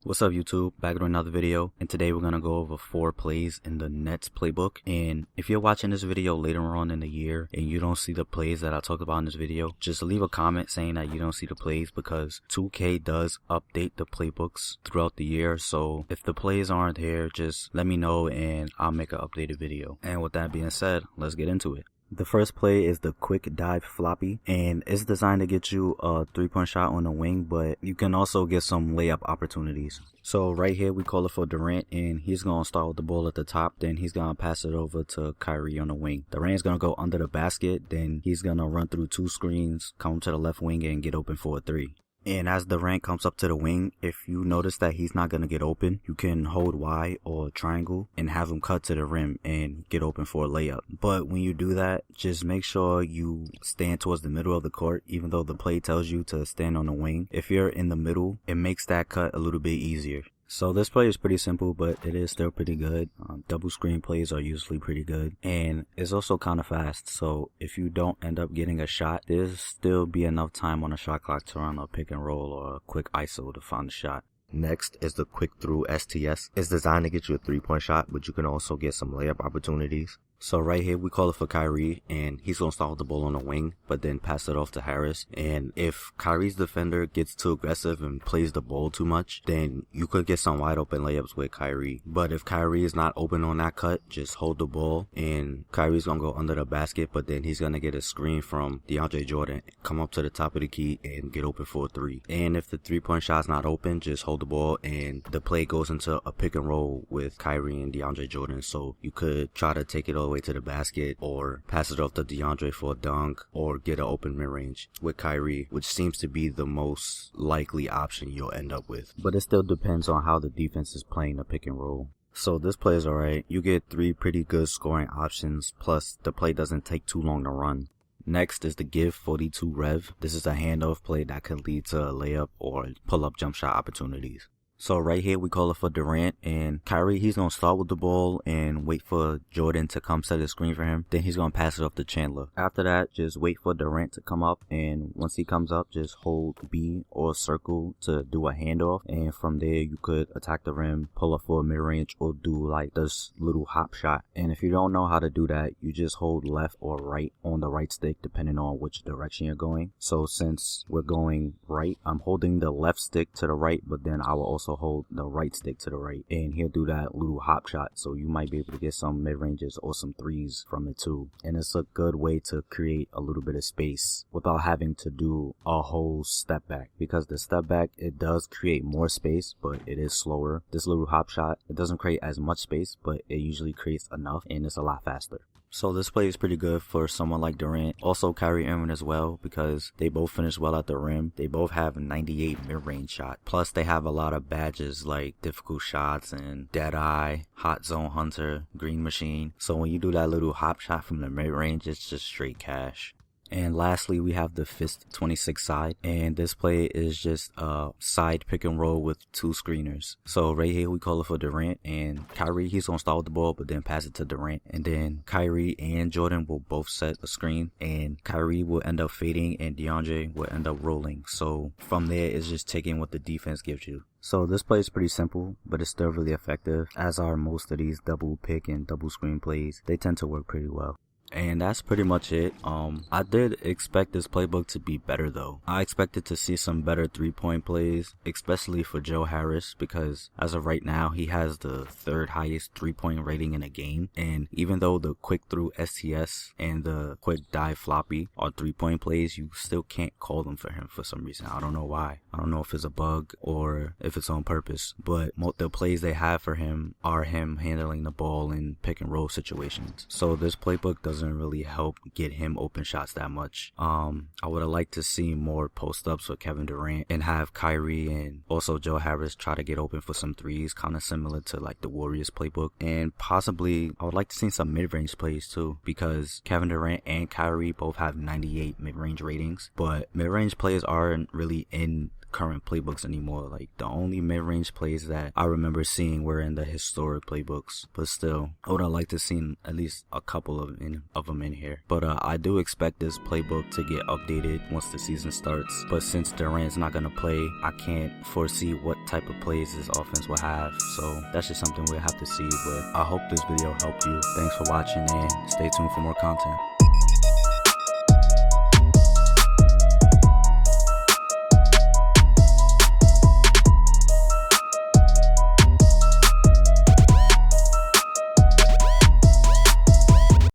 What's up YouTube, back with another video, and today we're going to go over 4 plays in the Nets playbook. And if you're watching this video later on in the year and you don't see the plays that I talked about in this video, just leave a comment saying that you don't see the plays, because 2K does update the playbooks throughout the year. So if the plays aren't here, just let me know and I'll make an updated video. And with that being said, let's get into it. The first play is the quick dive floppy, and it's designed to get you a 3-point shot on the wing, but you can also get some layup opportunities. So right here we call it for Durant, and he's going to start with the ball at the top, then he's going to pass it over to Kyrie on the wing. Durant's going to go under the basket, then he's going to run through 2 screens, come to the left wing and get open for a 3. And as Durant comes up to the wing, if you notice that he's not going to get open, you can hold Y or triangle and have him cut to the rim and get open for a layup. But when you do that, just make sure you stand towards the middle of the court, even though the play tells you to stand on the wing. If you're in the middle, it makes that cut a little bit easier. So this play is pretty simple, but it is still pretty good. Double screen plays are usually pretty good, and it's also kind of fast. So if you don't end up getting a shot, there's still be enough time on the shot clock to run a pick and roll or a quick ISO to find the shot. Next is the quick Thru STS. It's designed to get you a 3-point shot, but you can also get some layup opportunities. So right here we call it for Kyrie, and he's going to start with the ball on the wing, but then pass it off to Harris. And if Kyrie's defender gets too aggressive and plays the ball too much, then you could get some wide open layups with Kyrie. But if Kyrie is not open on that cut, just hold the ball, and Kyrie's going to go under the basket, but then he's going to get a screen from DeAndre Jordan, come up to the top of the key and get open for a 3. And if the 3-point shot's not open, just hold the ball, and the play goes into a pick and roll with Kyrie and DeAndre Jordan. So you could try to take it all the way to the basket, or pass it off to DeAndre for a dunk, or get an open mid-range with Kyrie, which seems to be the most likely option you'll end up with. But it still depends on how the defense is playing the pick and roll. So this play is alright. You get 3 pretty good scoring options, plus the play doesn't take too long to run. Next is the Give 42 Rev. This is a handoff play that could lead to a layup or pull-up jump shot opportunities. So right here we call it for Durant, and Kyrie, he's going to start with the ball and wait for Jordan to come set a screen for him. Then he's going to pass it off to Chandler. After that, just wait for Durant to come up, and once he comes up, just hold B or circle to do a handoff. And from there, you could attack the rim, pull up for a mid-range, or do like this little hop shot. And if you don't know how to do that, you just hold left or right on the right stick, depending on which direction you're going. So since we're going right, I'm holding the left stick to the right, but then I will also hold the right stick to the right, and he'll do that little hop shot, so you might be able to get some mid-ranges or some 3's from it too. And it's a good way to create a little bit of space without having to do a whole step back, because the step back, it does create more space, but it is slower. This little hop shot, it doesn't create as much space, but it usually creates enough, and it's a lot faster. So this play is pretty good for someone like Durant. Also Kyrie Irving as well, because they both finish well at the rim. They both have 98 mid-range shot. Plus they have a lot of badges like difficult shots and dead eye, hot zone hunter, green machine. So when you do that little hop shot from the mid-range, it's just straight cash. And lastly, we have the Fist 26 side, and this play is just a side pick and roll with 2 screeners. So right here we call it for Durant, and Kyrie, he's gonna start with the ball but then pass it to Durant, and then Kyrie and Jordan will both set a screen, and Kyrie will end up fading and DeAndre will end up rolling. So from there, it's just taking what the defense gives you. So this play is pretty simple, but it's still really effective, as are most of these double pick and double screen plays. They tend to work pretty well. And that's pretty much it. I did expect this playbook to be better though. I expected to see some better 3-point plays, especially for Joe Harris, because as of right now, he has the 3rd highest 3-point rating in a game. And even though the quick Thru STS and the quick dive floppy are 3-point plays, you still can't call them for him for some reason. I don't know why. I don't know if it's a bug or if it's on purpose, but the plays they have for him are him handling the ball in pick and roll situations. So this playbook doesn't really help get him open shots that much. I would have liked to see more post-ups with Kevin Durant and have Kyrie and also Joe Harris try to get open for some 3's, kind of similar to like the Warriors playbook. And possibly I would like to see some mid-range plays too, because Kevin Durant and Kyrie both have 98 mid-range ratings, but mid-range plays aren't really in current playbooks anymore. Like, the only mid-range plays that I remember seeing were in the historic playbooks. But still, I would have liked to seen at least a couple of them in here. But I do expect this playbook to get updated once the season starts. But since Durant's not gonna play, I can't foresee what type of plays this offense will have. So that's just something we'll have to see. But I hope this video helped you. Thanks for watching and stay tuned for more content.